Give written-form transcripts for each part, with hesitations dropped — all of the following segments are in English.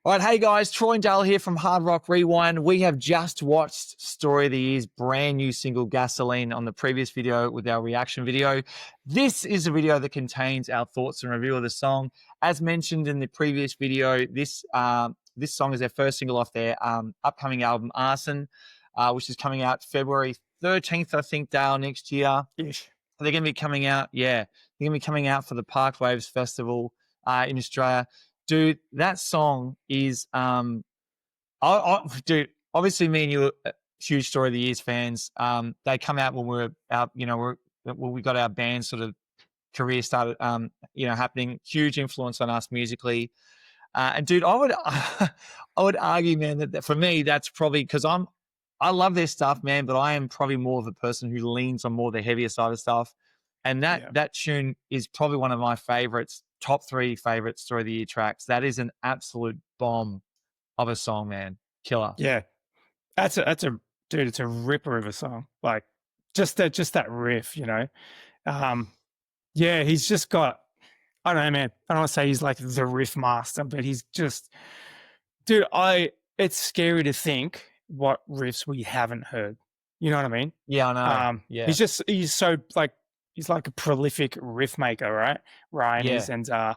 All right, hey guys, Troy and Dale here from Hard Rock Rewind. We have just watched Story of the Year's brand new single Gasoline on the previous video with our reaction video. This is a video that contains our thoughts and review of the song. As mentioned in the previous video, this song is their first single off their upcoming album A.R.S.O.N, which is coming out February 13th, I think, Dale, next year. Ish. They're going to be coming out, they're going to be coming out for the Park Waves Festival in Australia. Dude, that song is, dude, obviously me and you are huge Story of the Years fans. They come out when we're out, when we got our band sort of career started, happening. Huge influence on us musically. And dude, I would argue, man, that for me, that's probably because I love their stuff, man, but I am probably more of a person who leans on more the heavier side of stuff. And that tune is probably one of my favorites, top 3 favorite Story of the Year tracks. That is an absolute bomb of a song, man. Killer. Yeah. That's a dude, it's a ripper of a song. Like just that riff, Yeah, he's just got, I don't know, man. I don't want to say he's like the riff master, but he's just, dude, it's scary to think what riffs we haven't heard. You know what I mean? Yeah, I know. Yeah. He's so like, he's like a prolific riff maker, right? Ryan is. And there'd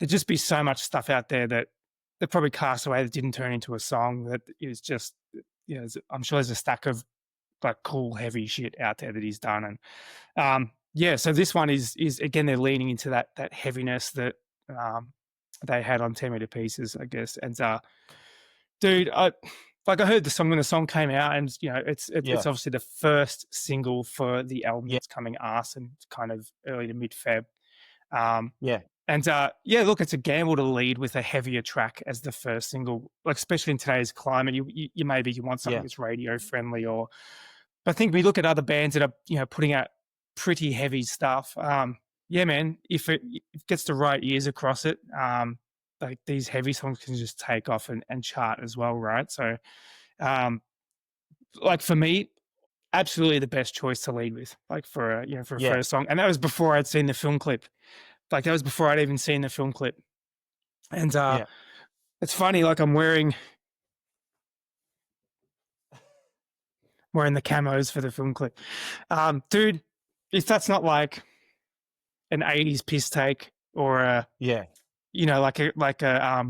just be so much stuff out there that probably cast away that didn't turn into a song that is just, I'm sure there's a stack of like cool, heavy shit out there that he's done. And so this one is again, they're leaning into that heaviness that they had on 10 Meter Pieces, I guess. And dude, I heard the song when the song came out, and it's obviously the first single for the album that's coming, A.R.S.O.N, kind of early to mid Feb. And look, it's a gamble to lead with a heavier track as the first single, like especially in today's climate. You maybe you want something that's radio friendly, but I think we look at other bands that are putting out pretty heavy stuff. Man, if it gets the right ears across it, like these heavy songs can just take off and chart as well, right? So, like for me, absolutely the best choice to lead with, like for a first song. And that was before I'd seen the film clip. Like that was before I'd even seen the film clip. And it's funny, like I'm wearing the camos for the film clip. Dude, if that's not like an 80s piss take or like a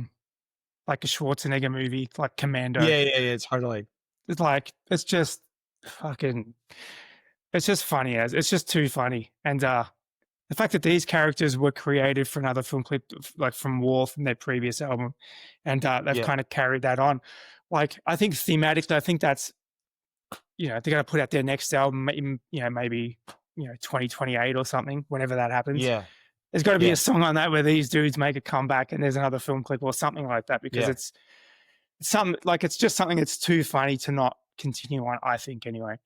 Schwarzenegger movie, like Commando. Yeah, totally. It's just fucking, it's just funny it's just too funny. And the fact that these characters were created for another film clip, like from War, from their previous album, and they've kind of carried that on. Like I think thematically, I think that's, they're going to put out their next album, maybe 2028 or something, whenever that happens. Yeah. There's got to be a song on that where these dudes make a comeback and there's another film clip or something like that, because it's just something that's too funny to not continue on, I think, anyway.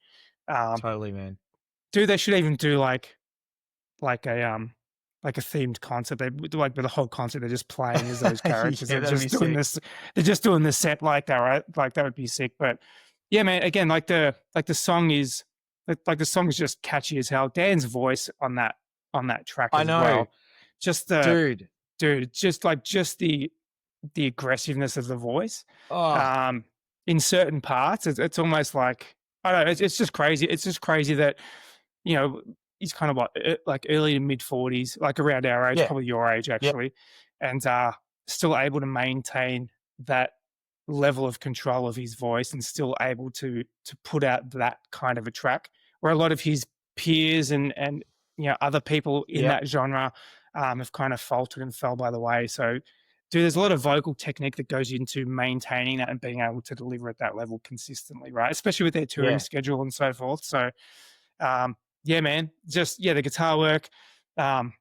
Totally, man. Dude, they should even do like a themed concert. They like with the whole concert, they're just playing as those characters. They're just doing the set like that, right? Like that would be sick. But yeah, man, again, the song is just catchy as hell. Dan's voice on that track as well. Just dude, just the aggressiveness of the voice. In certain parts, it's almost like, I don't know, it's just crazy. It's just crazy that, he's kind of like early to mid 40s, like around our age, probably your age actually, and still able to maintain that level of control of his voice and still able to put out that kind of a track, where a lot of his peers and other people in that genre have kind of faltered and fell by the way. So dude, there's a lot of vocal technique that goes into maintaining that and being able to deliver at that level consistently, right? Especially with their touring schedule and so forth. So man, just the guitar work, the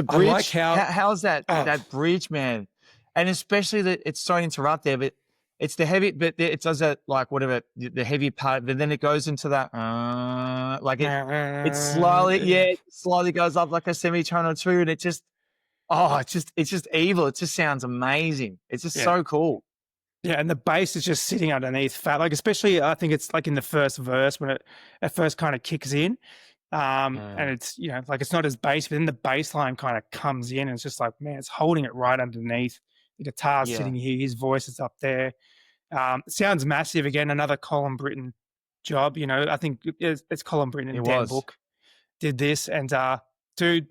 bridge. I like how's that bridge, man? And especially that, it's sorry to interrupt there, but it's the heavy, but it does that, like whatever the heavy part, but then it goes into that like it slowly goes up like a semitonal too, and it's just evil. It just sounds amazing. It's just so cool. Yeah, and the bass is just sitting underneath fat. Like especially, I think it's like in the first verse when it at first kind of kicks in, and it's like it's not as bass, but then the bass line kind of comes in, and it's just like, man, it's holding it right underneath the guitar's Yeah. sitting here, his voice is up there. Sounds massive. Again, another Colin Britton job. You know, I think it's Colin Britton It and Dan was. Book did this. And dude,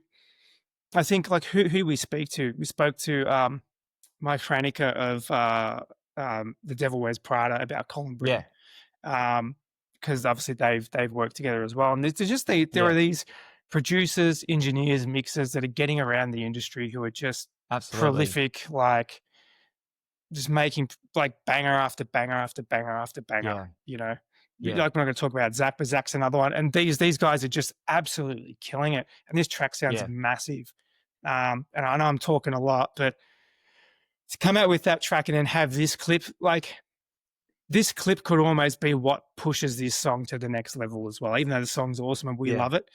I think like who we speak to, we spoke to Mike Franica of The Devil Wears Prada about Colin Britton. Yeah. Because obviously they've worked together as well. And there's just there are Yeah. these producers, engineers, mixers that are getting around the industry who are just Absolutely. prolific, like just making like banger after banger after banger after banger, Yeah. you know. Like Yeah. we're not going to talk about Zach, but Zach's another one. And these guys are just absolutely killing it. And this track sounds Yeah. massive. And I know I'm talking a lot, but to come out with that track and then have this clip, like this clip could almost be what pushes this song to the next level as well, even though the song's awesome and we Yeah. love it.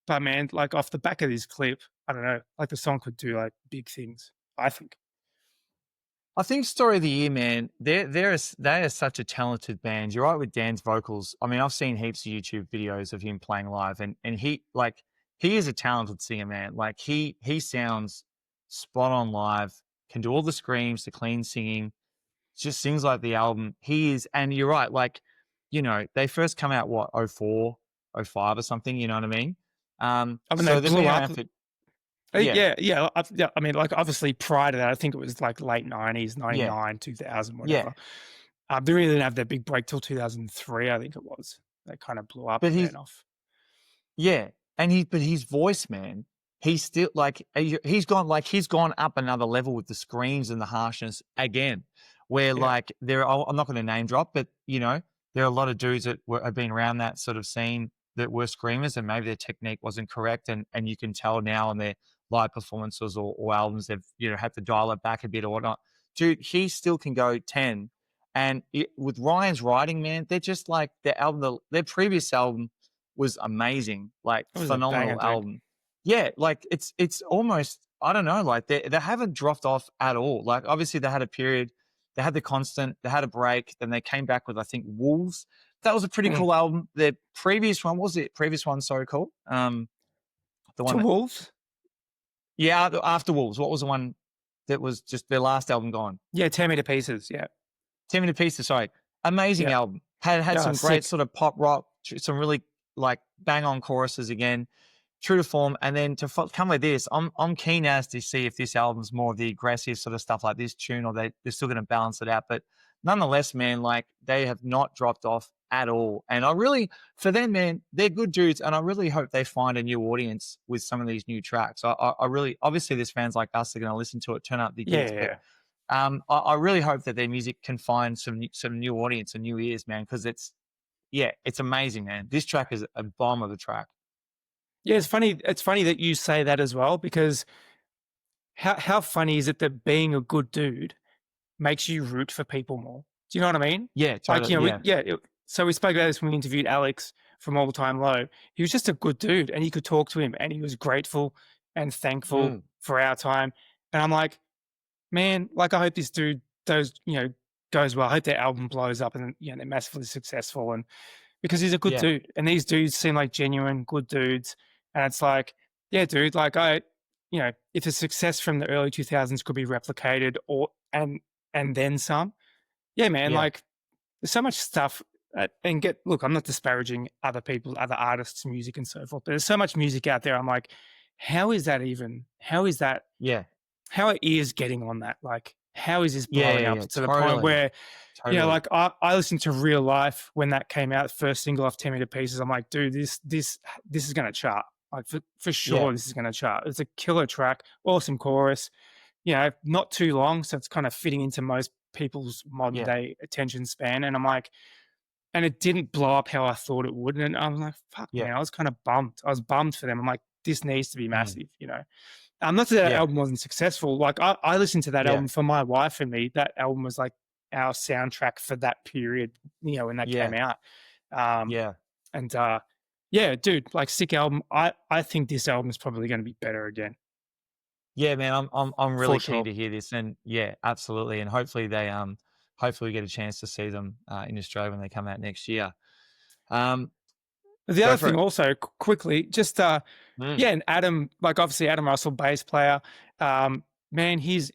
But man, like off the back of this clip, I don't know, like the song could do like big things, I think. I think Story of the Year, man, they are such a talented band. You're right with Dan's vocals. I mean, I've seen heaps of YouTube videos of him playing live, and he is a talented singer, man. Like he sounds spot on live, can do all the screams, the clean singing, just sings like the album. He is, and you're right, like, you know, they first come out what, 04, 05 or something, you know what I mean? I mean, they So they've blew been up. around for yeah, Yeah. I mean, like obviously prior to that, I think it was like late 90s, yeah, 99, 2000, yeah. whatever. They really didn't have their big break till 2003, I think it was. They kind of blew up But and he's ran off. Yeah, and but his voice, man, he's still like he's gone up another level with the screams and the harshness again. Where Yeah. like I'm not going to name drop, but you know, there are a lot of dudes that have been around that sort of scene that were screamers, and maybe their technique wasn't correct, and you can tell now on their live performances or albums they've had to dial it back a bit or whatnot. Dude, he still can go 10, and with Ryan's writing, man, they're just like their previous album was amazing, like It was a banger, phenomenal dude. album. Yeah, like it's almost, I don't know, like they haven't dropped off at all. Like obviously they had a period, they had the constant, they had a break, then they came back with I think Wolves. That was a pretty Mm. cool album. Their previous one, what was it? Previous one so cool. The To one that Wolves? yeah, after Wolves. What was the one that was just their last album gone? Yeah, Tear Me to Pieces. Yeah. 10 Minute Pieces, sorry. Amazing Yeah. album. Had Yeah, some great sick. sort of pop rock, some really like bang on choruses again, true to form. And then to come with this, I'm keen as to see if this album's more of the aggressive sort of stuff like this tune, or they're still going to balance it out. But nonetheless, man, like they have not dropped off at all. And I really, for them, man, they're good dudes, and I really hope they find a new audience with some of these new tracks. I really, obviously, there's fans like us that are going to listen to it, turn up the Yeah, gigs, but yeah. I really hope that their music can find some new audience and new ears, man, because it's amazing, man. This track is a bomb of a track. Yeah, it's funny. It's funny that you say that as well, because how funny is it that being a good dude makes you root for people more? Do you know what I mean? Yeah, Like, totally. Yeah, so we spoke about this when we interviewed Alex from All Time Low. He was just a good dude, and you could talk to him, and he was grateful and thankful for our time. And I'm like, man, like I hope this dude goes well. I hope their album blows up and they're massively successful, and because he's a good yeah, dude, and these dudes seem like genuine good dudes. And it's like, yeah, dude, like if the success from the early 2000s could be replicated and then some, yeah, man, yeah, like there's so much stuff. Look, I'm not disparaging other people, other artists, music, and so forth, but there's so much music out there. I'm like, how is that? yeah, How are ears getting on that? Like, how is this yeah, blowing yeah, up yeah. to the point Totally, where, totally. like I listened to Real Life when that came out, first single off 10 Meter Pieces. I'm like, dude, this is gonna chart. Like for Yeah, sure, this is gonna chart. It's a killer track, awesome chorus. Not too long, so it's kind of fitting into most people's modern yeah, day attention span. And I'm like, and it didn't blow up how I thought it would. And I was like, fuck, yeah, man, I was kind of bummed. I was bummed for them. I'm like, this needs to be mm, massive. Not that that yeah, album wasn't successful. Like I listened to that yeah, album for my wife and me. That album was like our soundtrack for that period, when that came yeah, out. Um, yeah, and yeah, dude, like sick album. I think this album is probably going to be better again, yeah, man. I'm for really keen sure. to hear this, and yeah, absolutely. And hopefully we get a chance to see them in Australia when they come out next year. The Go other for thing it. also, Mm. and Adam, like obviously Adam Russell, bass player. Man, he's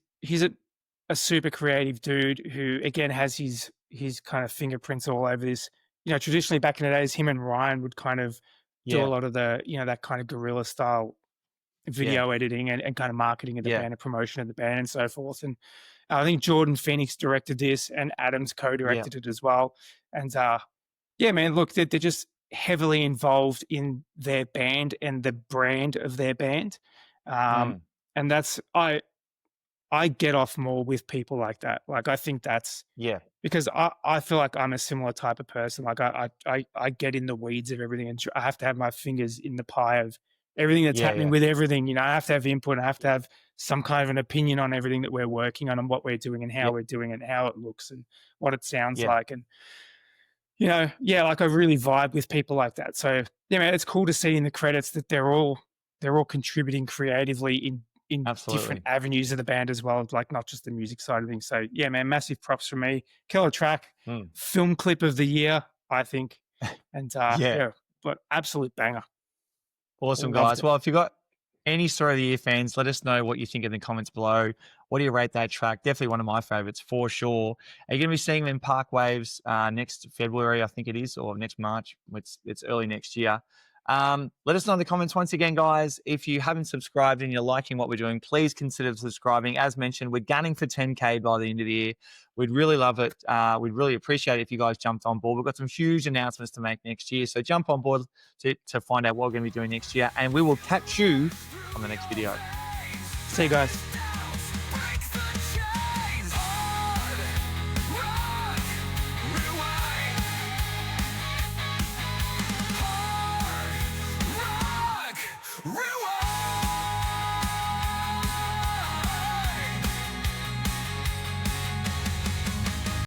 a super creative dude who again has his kind of fingerprints all over this. You know, traditionally back in the days, him and Ryan would kind of do a Yeah. lot of the, you know, that kind of guerrilla style Yeah. video editing and kind of marketing of the Yeah. band and promotion of the band and so forth. And I think Jordan Phoenix directed this and Adams Yeah. co-directed it as well. And yeah, man, look, they're just heavily involved in their band and the brand of their band. Mm. And that's I get off more with people like that. Like I think that's Yeah. because I feel like I'm a similar type of person. Like I get in the weeds of everything, and I have to have my fingers in the pie of everything that's Yeah. happening Yeah. with everything. You know, I have to have input. I have to have some kind of an opinion on everything that we're working on and what we're doing and how Yeah. we're doing and how it looks and what it sounds Yeah. like. And you know, yeah, like I really vibe with people like that. So yeah, man, it's cool to see in the credits that they're all contributing creatively in different Absolutely. avenues of the band as well, like not just the music side of things. So yeah, man, massive props from me. Killer track, Mm. film clip of the year, I think. And Yeah. yeah, but absolute banger. Awesome, Loved guys. it. Well, if you got any Story of the Year fans, let us know what you think in the comments below. What do you rate that track? Definitely one of my favorites for sure. Are you going to be seeing them in Park Waves next February, I think it is, or next March? It's early next year. Let us know in the comments once again, guys. If you haven't subscribed and you're liking what we're doing, please consider subscribing. As mentioned, we're gunning for 10K by the end of the year. We'd really love it. We'd really appreciate it if you guys jumped on board. We've got some huge announcements to make next year. So jump on board to find out what we're going to be doing next year. And we will catch you on the next video. See you guys.